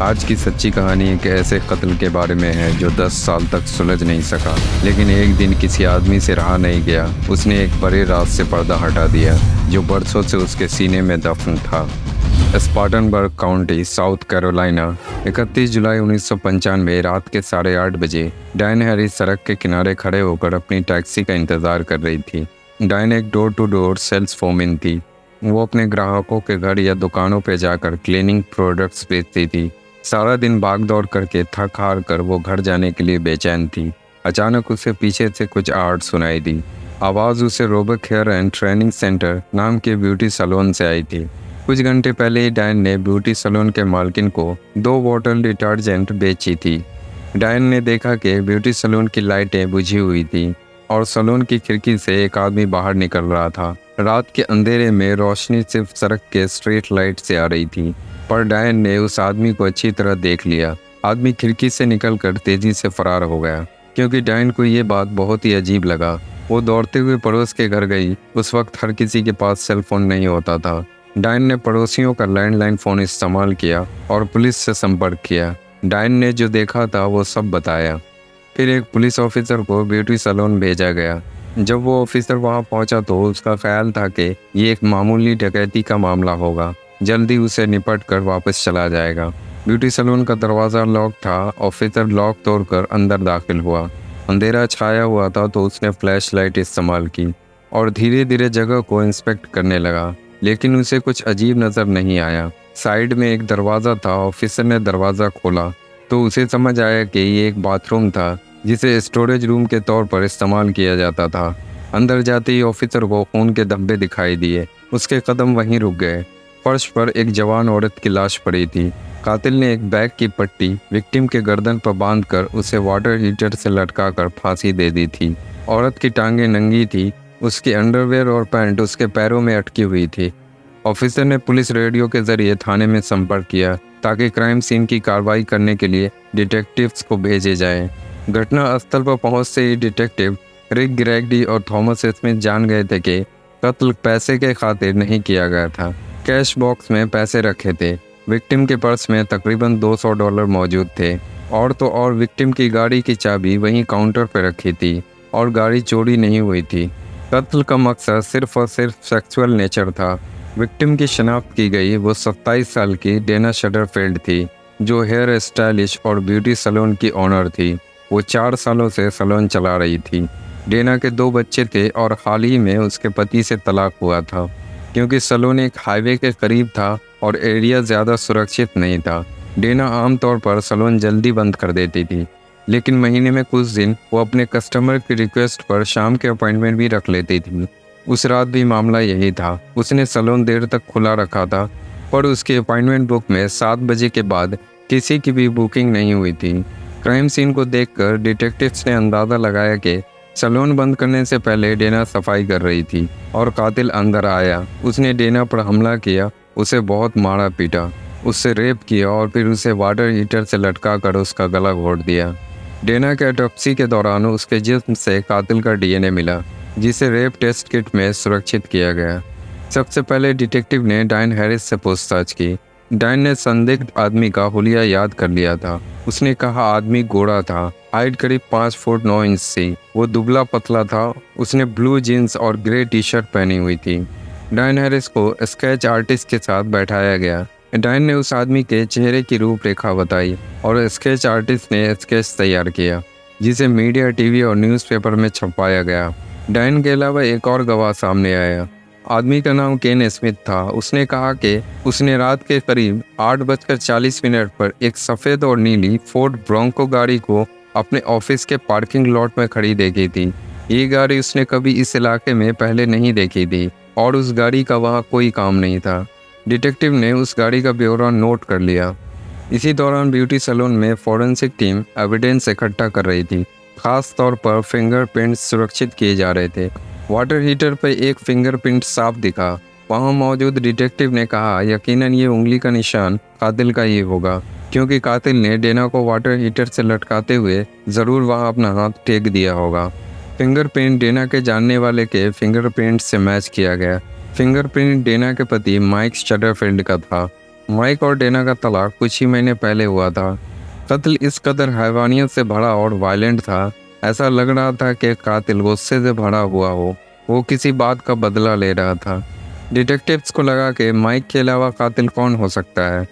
आज की सच्ची कहानी एक ऐसे कत्ल के बारे में है जो 10 साल तक सुलझ नहीं सका, लेकिन एक दिन किसी आदमी से रहा नहीं गया। उसने एक बड़े राज से पर्दा हटा दिया जो बरसों से उसके सीने में दफन था। Spartanburg county, south Carolina. 31 जुलाई 1995 रात के 8:30 बजे डायन हैरिस सड़क के किनारे खड़े होकर अपनी टैक्सी का इंतजार कर रही थी। डायन एक door to door sales women थी। वो अपने ग्राहकों के घर या दुकानों पर जाकर क्लीनिंग प्रोडक्ट्स बेचती थी। सारा दिन भाग दौड़ करके थक हार कर वो घर जाने के लिए बेचैन थी। अचानक उसे पीछे से कुछ आहट सुनाई दी। आवाज़ उसे रोबक हेयर एंड ट्रेनिंग सेंटर नाम के ब्यूटी सैलून से आई थी। कुछ घंटे पहले ही डायन ने ब्यूटी सैलून के मालकिन को 2 बोतल डिटर्जेंट बेची थी। डायन ने देखा कि ब्यूटी सैलून की लाइटें बुझी हुई थी और सैलून की खिड़की से एक आदमी बाहर निकल रहा था। रात के अंधेरे में रोशनी सिर्फ सड़क के स्ट्रीट लाइट से आ रही थी, पर डायन ने उस आदमी को अच्छी तरह देख लिया। आदमी खिड़की से निकलकर तेजी से फरार हो गया। क्योंकि डायन को ये बात बहुत ही अजीब लगा, वो दौड़ते हुए पड़ोस के घर गई। उस वक्त हर किसी के पास सेल फोन नहीं होता था। डायन ने पड़ोसियों का लैंडलाइन फ़ोन इस्तेमाल किया और पुलिस से संपर्क किया। डायन ने जो देखा था वो सब बताया। फिर एक पुलिस ऑफिसर को ब्यूटी सैलून भेजा गया। जब वो ऑफिसर वहाँ पहुँचा तो उसका ख्याल था कि ये एक मामूली डकैती का मामला होगा, जल्दी उसे निपट कर वापस चला जाएगा। ब्यूटी सैलून का दरवाज़ा लॉक था। ऑफिसर लॉक तोड़कर अंदर दाखिल हुआ। अंधेरा छाया हुआ था तो उसने फ्लैश लाइट इस्तेमाल की और धीरे धीरे जगह को इंस्पेक्ट करने लगा, लेकिन उसे कुछ अजीब नज़र नहीं आया। साइड में एक दरवाज़ा था। ऑफिसर ने दरवाज़ा खोला तो उसे समझ आया कि ये एक बाथरूम था जिसे स्टोरेज रूम के तौर पर इस्तेमाल किया जाता था। अंदर जाते ही ऑफिसर को खून के धब्बे दिखाई दिए। उसके कदम वहीं रुक गए। फर्श पर एक जवान औरत की लाश पड़ी थी। कातिल ने एक बैग की पट्टी विक्टिम के गर्दन पर बांधकर उसे वाटर हीटर से लटकाकर फांसी दे दी थी। औरत की टांगें नंगी थी। उसकी अंडरवेयर और पैंट उसके पैरों में अटकी हुई थी। ऑफिसर ने पुलिस रेडियो के जरिए थाने में संपर्क किया ताकि क्राइम सीन की कार्रवाई करने के लिए डिटेक्टिव्स को भेजे जाएं। घटना स्थल पर पहुंचते ही डिटेक्टिव रिक ग्रेगडी और थॉमस स्मिथ जान गए थे कि कत्ल पैसे के खातिर नहीं किया गया था। कैश बॉक्स में पैसे रखे थे। विक्टिम के पर्स में तकरीबन $200 मौजूद थे। और तो और विक्टिम की गाड़ी की चाबी वहीं काउंटर पर रखी थी और गाड़ी चोरी नहीं हुई थी। कत्ल का मकसद सिर्फ और सिर्फ सेक्सुअल नेचर था। विक्टिम की शनाख्त की गई। वो 27 साल की डेना शटरफील्ड थी जो हेयर स्टाइलिश और ब्यूटी सैलून की ऑनर थी। वो 4 सालों से सैलून चला रही थी। डेना के 2 बच्चे थे और हाल ही में उसके पति से तलाक हुआ था। क्योंकि सैलून एक हाईवे के करीब था और एरिया ज़्यादा सुरक्षित नहीं था, डेना आमतौर पर सैलून जल्दी बंद कर देती थी, लेकिन महीने में कुछ दिन वो अपने कस्टमर की रिक्वेस्ट पर शाम के अपॉइंटमेंट भी रख लेती थी। उस रात भी मामला यही था। उसने सैलून देर तक खुला रखा था, पर उसकी अपॉइंटमेंट बुक में 7 बजे के बाद किसी की भी बुकिंग नहीं हुई थी। क्राइम सीन को देखकर डिटेक्टिव्स ने अंदाज़ा लगाया कि सैलून बंद करने से पहले डेना सफाई कर रही थी और कातिल अंदर आया। उसने डेना पर हमला किया, उसे बहुत मारा पीटा, उससे रेप किया और फिर उसे वाटर हीटर से लटका कर उसका गला घोट दिया। डेना के ऑटोप्सी के दौरान उसके जिस्म से कातिल का डीएनए मिला, जिसे रेप टेस्ट किट में सुरक्षित किया गया। सबसे पहले डिटेक्टिव ने डायन हैरिस से पूछताछ की। डायन ने संदिग्ध आदमी का हुलिया याद कर लिया था। उसने कहा आदमी गोरा था, हाइट करीब 5 फुट 9 इंच थी। वो दुबला पतला था। उसने ब्लू जीन्स और ग्रे टी शर्ट पहनी हुई थी। डायन हैरिस को स्केच आर्टिस्ट के साथ बैठाया गया। डायन ने उस आदमी के चेहरे की रूपरेखा बताई और स्केच आर्टिस्ट ने स्केच तैयार किया, जिसे मीडिया, टीवी और न्यूज़पेपर में छपवाया गया। डायन के अलावा एक और गवाह सामने आया। आदमी का नाम केन स्मिथ था। उसने कहा कि उसने रात के करीब 8:40 पर एक सफ़ेद और नीली फोर्ड ब्रोंको गाड़ी को अपने ऑफिस के पार्किंग लॉट में खड़ी देखी थी। ये गाड़ी उसने कभी इस इलाके में पहले नहीं देखी थी और उस गाड़ी का वहाँ कोई काम नहीं था। डिटेक्टिव ने उस गाड़ी का ब्यौरा नोट कर लिया। इसी दौरान ब्यूटी सैलून में फॉरेंसिक टीम एविडेंस इकट्ठा कर रही थी। खास तौर पर फिंगरप्रिंट्स सुरक्षित किए जा रहे थे। वाटर हीटर पर एक फिंगरप्रिंट साफ दिखा। वहां मौजूद डिटेक्टिव ने कहा यकीनन ये उंगली का निशान कातिल का ही होगा, क्योंकि कातिल ने डेना को वाटर हीटर से लटकाते हुए ज़रूर वहां अपना हाथ टेक दिया होगा। फिंगरप्रिंट डेना के जानने वाले के फिंगरप्रिंट से मैच किया गया। फिंगरप्रिंट डेना के पति माइक शटरफील्ड का था। माइक और डेना का तलाक कुछ ही महीने पहले हुआ था। कत्ल इस कदर हैवानियत से भरा और वायलेंट था, ऐसा लग रहा था कि कातिल गुस्से से भरा हुआ हो, वो किसी बात का बदला ले रहा था। डिटेक्टिव्स को लगा कि माइक के अलावा कातिल कौन हो सकता है।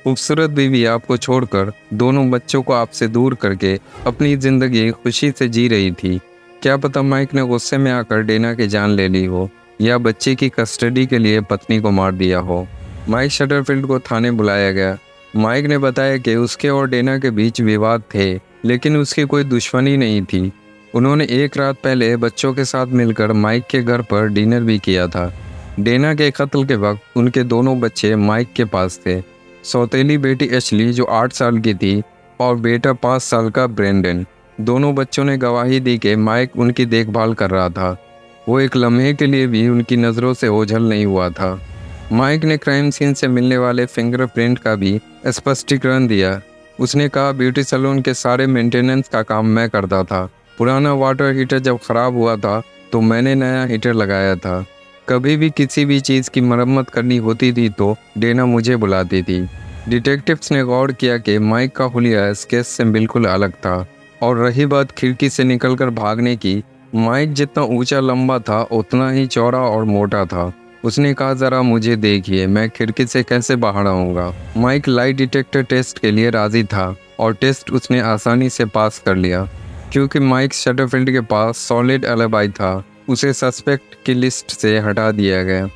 खूबसूरत बीवी आपको छोड़कर, दोनों बच्चों को आपसे दूर करके अपनी ज़िंदगी खुशी से जी रही थी। क्या पता माइक ने गुस्से में आकर डेना की जान ले ली हो, या बच्चे की कस्टडी के लिए पत्नी को मार दिया हो। माइक शटरफील्ड को थाने बुलाया गया। माइक ने बताया कि उसके और डेना के बीच विवाद थे, लेकिन उसकी कोई दुश्मनी नहीं थी। उन्होंने एक रात पहले बच्चों के साथ मिलकर माइक के घर पर डिनर भी किया था। डेना के कत्ल के वक्त उनके दोनों बच्चे माइक के पास थे। सौतेली बेटी एशली जो 8 साल की थी, और बेटा 5 साल का ब्रेंडन। दोनों बच्चों ने गवाही दी कि माइक उनकी देखभाल कर रहा था। वो एक लम्हे के लिए भी उनकी नज़रों से ओझल नहीं हुआ था। माइक ने क्राइम सीन से मिलने वाले फिंगरप्रिंट का भी स्पष्टीकरण दिया। उसने कहा, ब्यूटी सैलून के सारे मेंटेनेंस का काम मैं करता था। पुराना वाटर हीटर जब ख़राब हुआ था तो मैंने नया हीटर लगाया था। कभी भी किसी भी चीज़ की मरम्मत करनी होती थी तो डेना मुझे बुलाती थी। डिटेक्टिव्स ने गौर किया कि माइक का हुलिया इस केस से बिल्कुल अलग था। और रही बात खिड़की से निकलकर भागने की, माइक जितना ऊंचा लंबा था उतना ही चौड़ा और मोटा था। उसने कहा, ज़रा मुझे देखिए, मैं खिड़की से कैसे बाहर आऊँगा। माइक लाई डिटेक्टर टेस्ट के लिए राज़ी था, और टेस्ट उसने आसानी से पास कर लिया। क्योंकि माइक शटरफील्ड के पास सॉलिड एलिबाई था, उसे सस्पेक्ट की लिस्ट से हटा दिया गया।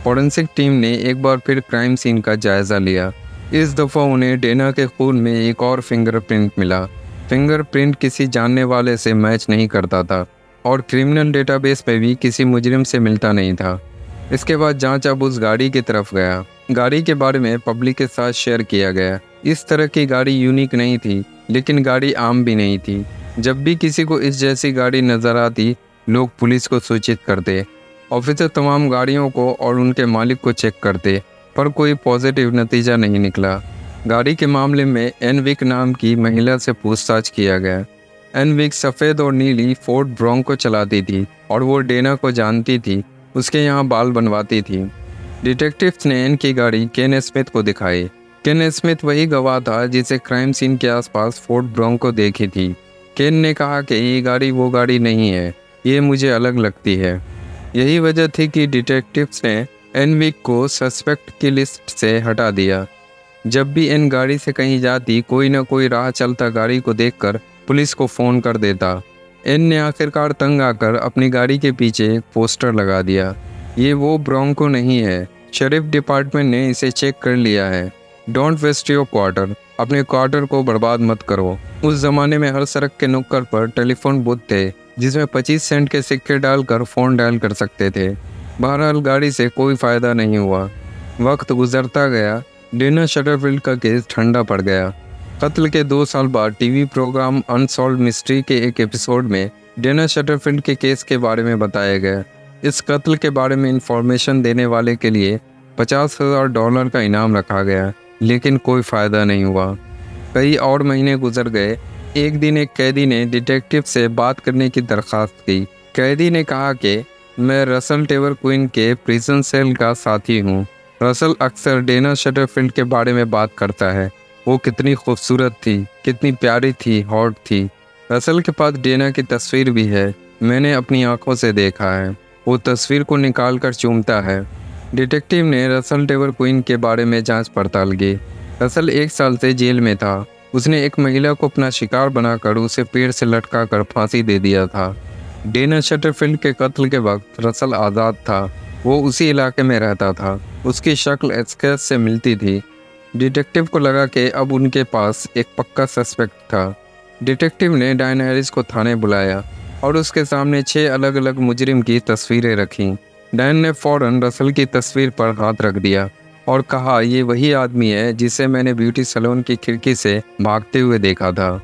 फॉरेंसिक टीम ने एक बार फिर क्राइम सीन का जायज़ा लिया। इस दफ़ा उन्हें डेना के खून में एक और फिंगरप्रिंट मिला। फिंगरप्रिंट किसी जानने वाले से मैच नहीं करता था, और क्रिमिनल डेटाबेस में भी किसी मुजरिम से मिलता नहीं था। इसके बाद जांच अब उस गाड़ी की तरफ गया। गाड़ी के बारे में पब्लिक के साथ शेयर किया गया। इस तरह की गाड़ी यूनिक नहीं थी, लेकिन गाड़ी आम भी नहीं थी। जब भी किसी को इस जैसी गाड़ी नज़र आती, लोग पुलिस को सूचित करते। ऑफिसर तमाम गाड़ियों को और उनके मालिक को चेक करते, पर कोई पॉजिटिव नतीजा नहीं निकला। गाड़ी के मामले में एनविक नाम की महिला से पूछताछ किया गया। एनविक सफ़ेद और नीली फोर्ड ब्रोंको चलाती थी, और वो डेना को जानती थी, उसके यहाँ बाल बनवाती थी। डिटेक्टिव्स ने एन की गाड़ी केन स्मिथ को दिखाई। केन स्मिथ वही गवाह था जिसे क्राइम सीन के आसपास फोर्ड ब्रोंको देखी थी। केन ने कहा कि ये गाड़ी वो गाड़ी नहीं है, ये मुझे अलग लगती है। यही वजह थी कि डिटेक्टिव्स ने एनविक को सस्पेक्ट की लिस्ट से हटा दिया। जब भी एन गाड़ी से कहीं जाती, कोई ना कोई राह चलता गाड़ी को देखकर पुलिस को फ़ोन कर देता। एन ने आखिरकार तंग आकर अपनी गाड़ी के पीछे एक पोस्टर लगा दिया। ये वो ब्रोंको नहीं है, शरीफ डिपार्टमेंट ने इसे चेक कर लिया है। डोंट वेस्ट योर क्वार्टर, अपने क्वार्टर को बर्बाद मत करो। उस ज़माने में हर सड़क के नुक्कड़ पर टेलीफोन बूथ थे, जिसमें 25 सेंट के सिक्के डालकर फ़ोन डायल कर सकते थे। बहरहाल गाड़ी से कोई फ़ायदा नहीं हुआ। वक्त गुजरता गया। डेना शटरफील्ड का केस ठंडा पड़ गया। कत्ल के 2 साल बाद टीवी प्रोग्राम अनसॉल्व मिस्ट्री के एक एपिसोड में डेना शटरफील्ड के केस के बारे में बताया गया। इस कत्ल के बारे में इंफॉर्मेशन देने वाले के लिए $50,000 का इनाम रखा गया, लेकिन कोई फ़ायदा नहीं हुआ। कई और महीने गुजर गए। एक दिन एक कैदी ने डिटेक्टिव से बात करने की दरख्वास्त की। कैदी ने कहा कि मैं रसल टेवर क्वीन के प्रिजन सेल का साथी हूँ। रसल अक्सर डेना शटरफील्ड के बारे में बात करता है। वो कितनी खूबसूरत थी, कितनी प्यारी थी, हॉट थी। रसल के पास डेना की तस्वीर भी है, मैंने अपनी आंखों से देखा है। वो तस्वीर को निकाल कर चूमता है। डिटेक्टिव ने रसल टेवर क्वीन के बारे में जांच पड़ताल की। रसल 1 साल से जेल में था। उसने एक महिला को अपना शिकार बनाकर उसे पेड़ से लटका कर फांसी दे दिया था। डेना शटरफील्ड के कत्ल के वक्त रसल आज़ाद था। वो उसी इलाके में रहता था। उसकी शक्ल स्केच से मिलती थी। डिटेक्टिव को लगा कि अब उनके पास एक पक्का सस्पेक्ट था। डिटेक्टिव ने डायन हैरिस को थाने बुलाया और उसके सामने 6 अलग अलग मुजरिम की तस्वीरें रखीं। डायन ने फ़ौरन रसल की तस्वीर पर हाथ रख दिया और कहा, ये वही आदमी है जिसे मैंने ब्यूटी सैलून की खिड़की से भागते हुए देखा था।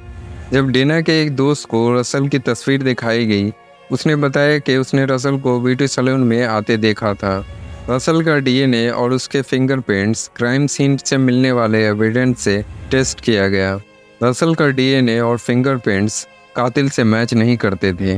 जब डेना के एक दोस्त को रसल की तस्वीर दिखाई गई, उसने बताया कि उसने रसल को ब्यूटी सैलून में आते देखा था। रसल का डीएनए और उसके फिंगरप्रिंट्स क्राइम सीन से मिलने वाले एविडेंस से टेस्ट किया गया। रसल का डीएनए और फिंगरप्रिंट्स कातिल से मैच नहीं करते थे।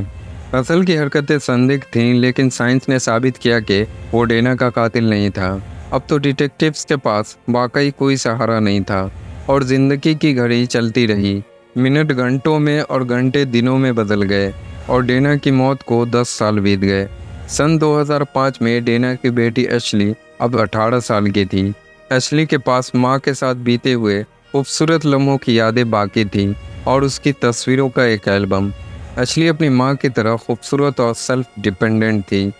रसल की हरकतें संदिग्ध थीं, लेकिन साइंस ने साबित किया कि वो डेना का कातिल नहीं था। अब तो डिटेक्टिव्स के पास वाकई कोई सहारा नहीं था और जिंदगी की घड़ी चलती रही। मिनट घंटों में और घंटे दिनों में बदल गए और डेना की मौत को 10 साल बीत गए। सन 2005 में डेना की बेटी एशली अब 18 साल की थी। एशली के पास माँ के साथ बीते हुए खूबसूरत लम्हों की यादें बाकी थी और उसकी तस्वीरों का एक एल्बम। एशली अपनी माँ की तरह खूबसूरत और सेल्फ डिपेंडेंट थी।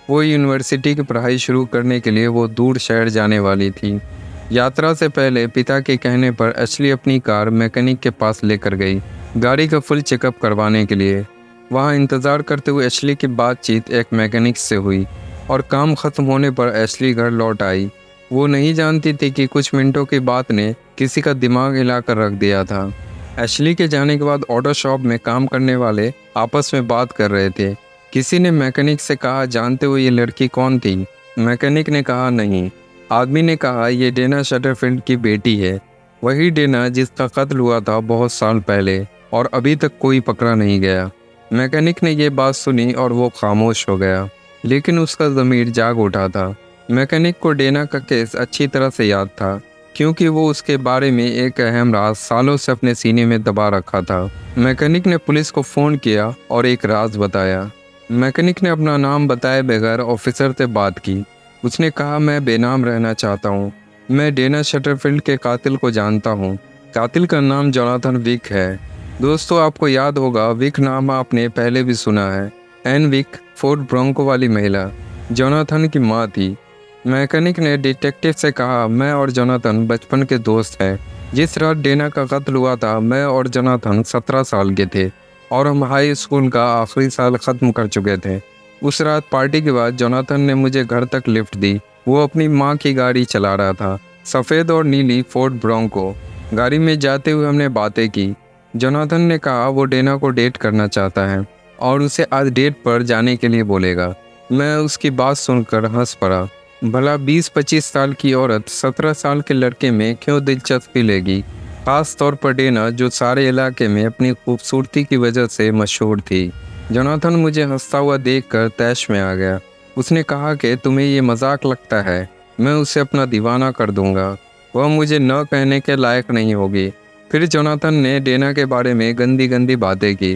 वो यूनिवर्सिटी की पढ़ाई शुरू करने के लिए वो दूर शहर जाने वाली थी। यात्रा से पहले पिता के कहने पर एशली अपनी कार मैकेनिक के पास लेकर गई, गाड़ी का फुल चेकअप करवाने के लिए। वहाँ इंतज़ार करते हुए एशली की बातचीत एक मैकेनिक से हुई और काम ख़त्म होने पर एशली घर लौट आई। वो नहीं जानती थी कि कुछ मिनटों की बात ने किसी का दिमाग हिलाकर रख दिया था। एशली के जाने के बाद ऑटो शॉप में काम करने वाले आपस में बात कर रहे थे। किसी ने मैकेनिक से कहा, जानते हो ये लड़की कौन थी? मैकेनिक ने कहा, नहीं। आदमी ने कहा, ये डेना शटरफील्ड की बेटी है, वही डेना जिसका कत्ल हुआ था बहुत साल पहले और अभी तक कोई पकड़ा नहीं गया। मैकेनिक ने यह बात सुनी और वो खामोश हो गया, लेकिन उसका ज़मीर जाग उठा था। मैकेनिक को डेना का केस अच्छी तरह से याद था, क्योंकि वो उसके बारे में एक अहम राज सालों से अपने सीने में दबा रखा था। मैकेनिक ने पुलिस को फ़ोन किया और एक राज बताया। मैकेनिक ने अपना नाम बताए बगैर ऑफिसर से बात की। उसने कहा, मैं बेनाम रहना चाहता हूँ। मैं डेना शटरफील्ड के कातिल को जानता हूँ। कातिल का नाम जोनाथन विक है। दोस्तों, आपको याद होगा, विक नाम आपने पहले भी सुना है। एन विक, फोर्ट ब्रोंको वाली महिला, जोनाथन की माँ थी। मैकेनिक ने डिटेक्टिव से कहा, मैं और जोनाथन बचपन के दोस्त हैं। जिस रात डेना का कत्ल हुआ था, मैं और जोनाथन 17 साल के थे और हम हाई स्कूल का आखिरी साल ख़त्म कर चुके थे। उस रात पार्टी के बाद जोनाथन ने मुझे घर तक लिफ्ट दी। वो अपनी माँ की गाड़ी चला रहा था, सफ़ेद और नीली फोर्ट ब्रोंको। गाड़ी में जाते हुए हमने बातें की। जोनाथन ने कहा वो डेना को डेट करना चाहता है और उसे आज डेट पर जाने के लिए बोलेगा। मैं उसकी बात सुनकर हंस पड़ा। भला 20-25 साल की औरत 17 साल के लड़के में क्यों दिलचस्पी लेगी, ख़ास तौर पर डेना जो सारे इलाके में अपनी खूबसूरती की वजह से मशहूर थी। जोनाथन मुझे हंसता हुआ देखकर तैश में आ गया। उसने कहा कि तुम्हें ये मजाक लगता है, मैं उसे अपना दीवाना कर दूंगा, वह मुझे न कहने के लायक नहीं होगी। फिर जोनाथन ने डेना के बारे में गंदी गंदी बातें की।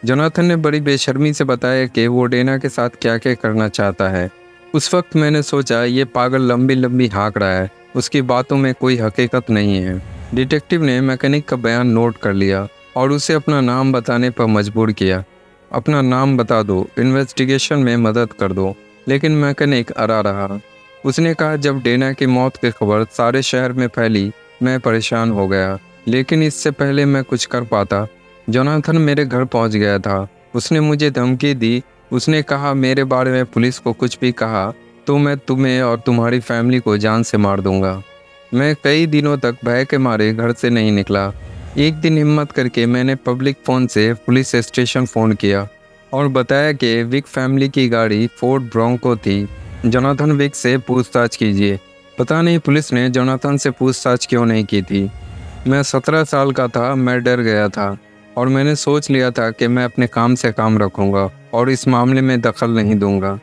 जोनाथन ने बड़ी बेशर्मी से बताया कि वो डेना के साथ क्या क्या करना चाहता है। उस वक्त मैंने सोचा, ये पागल लंबी लंबी हाँक रहा है, उसकी बातों में कोई हकीकत नहीं है। डिटेक्टिव ने मैकेनिक का बयान नोट कर लिया और उसे अपना नाम बताने पर मजबूर किया। अपना नाम बता दो, इन्वेस्टिगेशन में मदद कर दो। लेकिन मैकेनिक अड़ा रहा। उसने कहा, जब डेना की मौत की खबर सारे शहर में फैली, मैं परेशान हो गया, लेकिन इससे पहले मैं कुछ कर पाता, जोनाथन मेरे घर पहुंच गया था। उसने मुझे धमकी दी। उसने कहा, मेरे बारे में पुलिस को कुछ भी कहा तो मैं तुम्हें और तुम्हारी फैमिली को जान से मार दूंगा। मैं कई दिनों तक भय के मारे घर से नहीं निकला। एक दिन हिम्मत करके मैंने पब्लिक फ़ोन से पुलिस स्टेशन फ़ोन किया और बताया कि विक फैमिली की गाड़ी फोर्ट ब्रोंको थी। जोनाथन विक से पूछताछ कीजिए। पता नहीं पुलिस ने जोनाथन से पूछताछ क्यों नहीं की थी। मैं 17 साल का था, मैं डर गया था और मैंने सोच लिया था कि मैं अपने काम से काम रखूंगा और इस मामले में दखल नहीं दूंगा।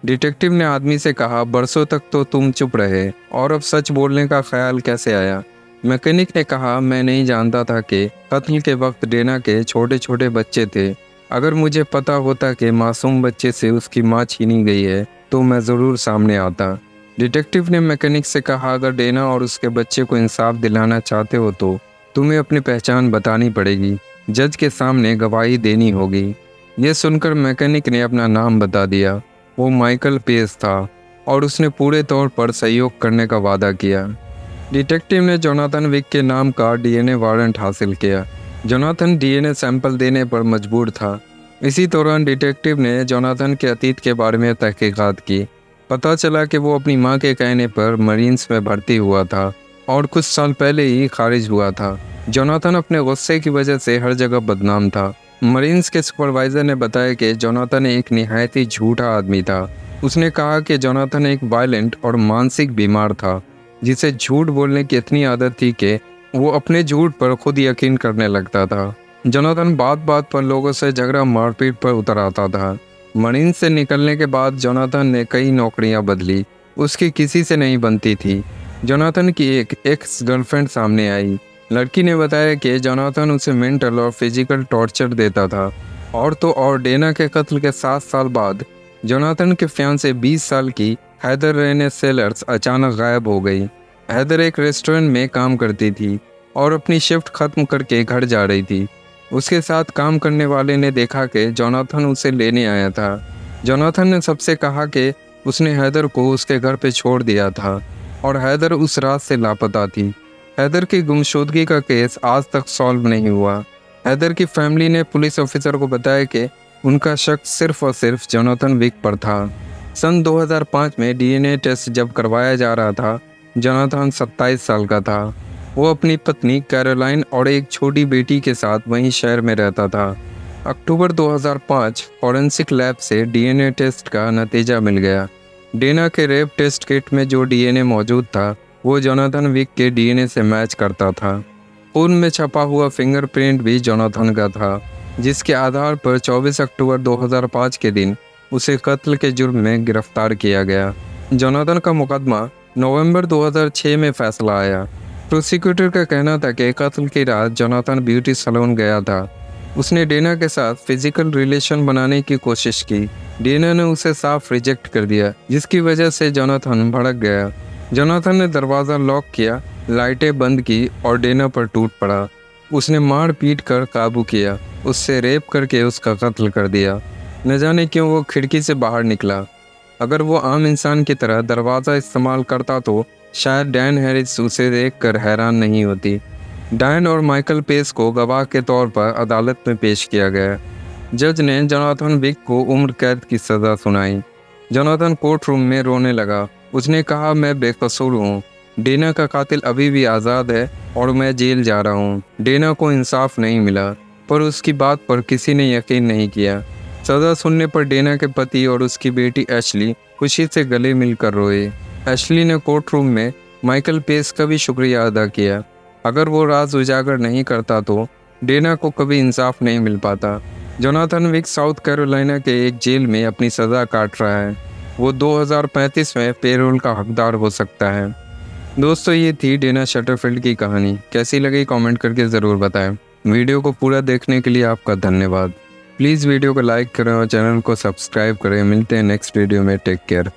डिटेक्टिव ने आदमी से कहा, बरसों तक तो तुम चुप रहे और अब सच बोलने का ख्याल कैसे आया? मैकेनिक ने कहा, मैं नहीं जानता था कि कत्ल के वक्त डेना के छोटे छोटे बच्चे थे। अगर मुझे पता होता कि मासूम बच्चे से उसकी माँ छीनी गई है तो मैं ज़रूर सामने आता। डिटेक्टिव ने मैकेनिक से कहा, अगर डेना और उसके बच्चे को इंसाफ दिलाना चाहते हो तो तुम्हें अपनी पहचान बतानी पड़ेगी, जज के सामने गवाही देनी होगी। यह सुनकर मैकेनिक ने अपना नाम बता दिया। वो माइकल पेस था और उसने पूरे तौर पर सहयोग करने का वादा किया। डिटेक्टिव ने जोनाथन विक के नाम का डीएनए वारंट हासिल किया। जोनाथन डीएनए सैंपल देने पर मजबूर था। इसी दौरान डिटेक्टिव ने जोनाथन के अतीत के बारे में तहकीकात की। पता चला कि वो अपनी मां के कहने पर मरीन्स में भर्ती हुआ था और कुछ साल पहले ही खारिज हुआ था। जोनाथन अपने गुस्से की वजह से हर जगह बदनाम था। मरीन्स के सुपरवाइजर ने बताया कि जोनाथन एक निहायत ही झूठा आदमी था। उसने कहा कि जोनाथन एक वायलेंट और मानसिक बीमार था, जिसे झूठ बोलने की इतनी आदत थी कि वो अपने झूठ पर खुद यकीन करने लगता था। जोनाथन बात बात पर लोगों से झगड़ा मारपीट पर उतर आता था। मरीन से निकलने के बाद जोनाथन ने कई नौकरियां बदली उसकी किसी से नहीं बनती थी। जोनाथन की एक एक्स गर्लफ्रेंड सामने आई। लड़की ने बताया कि जोनाथन उसे मेंटल और फिजिकल टॉर्चर देता था। और तो और डेना के कत्ल के 7 साल बाद जोनाथन के फियांसे 20 साल की हैदर रेने सेलर्स अचानक गायब हो गई। हैदर एक रेस्टोरेंट में काम करती थी और अपनी शिफ्ट खत्म करके घर जा रही थी। उसके साथ काम करने वाले ने देखा कि जोनाथन उसे लेने आया था। जोनाथन ने सबसे कहा कि उसने हैदर को उसके घर पे छोड़ दिया था और हैदर उस रात से लापता थी। हैदर की गुमशुदगी का केस आज तक सॉल्व नहीं हुआ। हैदर की फैमिली ने पुलिस ऑफिसर को बताया कि उनका शक सिर्फ और सिर्फ जोनाथन विक पर था। सन 2005 में डीएनए टेस्ट जब करवाया जा रहा था, जोनाथन 27 साल का था। वो अपनी पत्नी कैरोलाइन और एक छोटी बेटी के साथ वहीं शहर में रहता था। अक्टूबर 2005 फॉरेंसिक लैब से डीएनए टेस्ट का नतीजा मिल गया। डेना के रेप टेस्ट किट में जो डीएनए मौजूद था वो जोनाथन विक के डीएनए से मैच करता था। खून में छपा हुआ फिंगरप्रिंट भी जोनाथन का था, जिसके आधार पर 24 अक्टूबर 2005 के दिन उसे कत्ल के जुर्म में गिरफ्तार किया गया। जोनाथन का मुकदमा नवंबर 2006 में फैसला आया। प्रोसिक्यूटर का कहना था कि कत्ल की रात जोनाथन ब्यूटी सैलून गया था। उसने डेना के साथ फिजिकल रिलेशन बनाने की कोशिश की। डेना ने उसे साफ रिजेक्ट कर दिया, जिसकी वजह से जोनाथन भड़क गया। जोनाथन ने दरवाज़ा लॉक किया, लाइटें बंद की और डेना पर टूट पड़ा। उसने मार पीट कर काबू किया, उससे रेप करके उसका कत्ल कर दिया। न जाने क्यों वो खिड़की से बाहर निकला। अगर वो आम इंसान की तरह दरवाज़ा इस्तेमाल करता तो शायद डैन हैरिस उसे देखकर हैरान नहीं होती। डैन और माइकल पेस को गवाह के तौर पर अदालत में पेश किया गया। जज ने जोनाथन विक को उम्र कैद की सज़ा सुनाई। जोनाथन कोर्ट रूम में रोने लगा। उसने कहा, मैं बेकसूर हूँ। डेना का कातिल अभी भी आज़ाद है और मैं जेल जा रहा हूँ। डेना को इंसाफ नहीं मिला, पर उसकी बात पर किसी ने यकीन नहीं किया। सज़ा सुनने पर डेना के पति और उसकी बेटी एशली खुशी से गले मिलकर रोए। एशली ने कोर्ट रूम में माइकल पेस का भी शुक्रिया अदा किया। अगर वो राज उजागर नहीं करता तो डेना को कभी इंसाफ नहीं मिल पाता। जोनाथन विक साउथ कैरोलिना के एक जेल में अपनी सज़ा काट रहा है। वो 2035 में पेरोल का हकदार हो सकता है। दोस्तों, ये थी डेना शटरफील्ड की कहानी। कैसी लगी कमेंट करके ज़रूर बताएं। वीडियो को पूरा देखने के लिए आपका धन्यवाद। प्लीज़ वीडियो को लाइक करें और चैनल को सब्सक्राइब करें। मिलते हैं नेक्स्ट वीडियो में। Take care.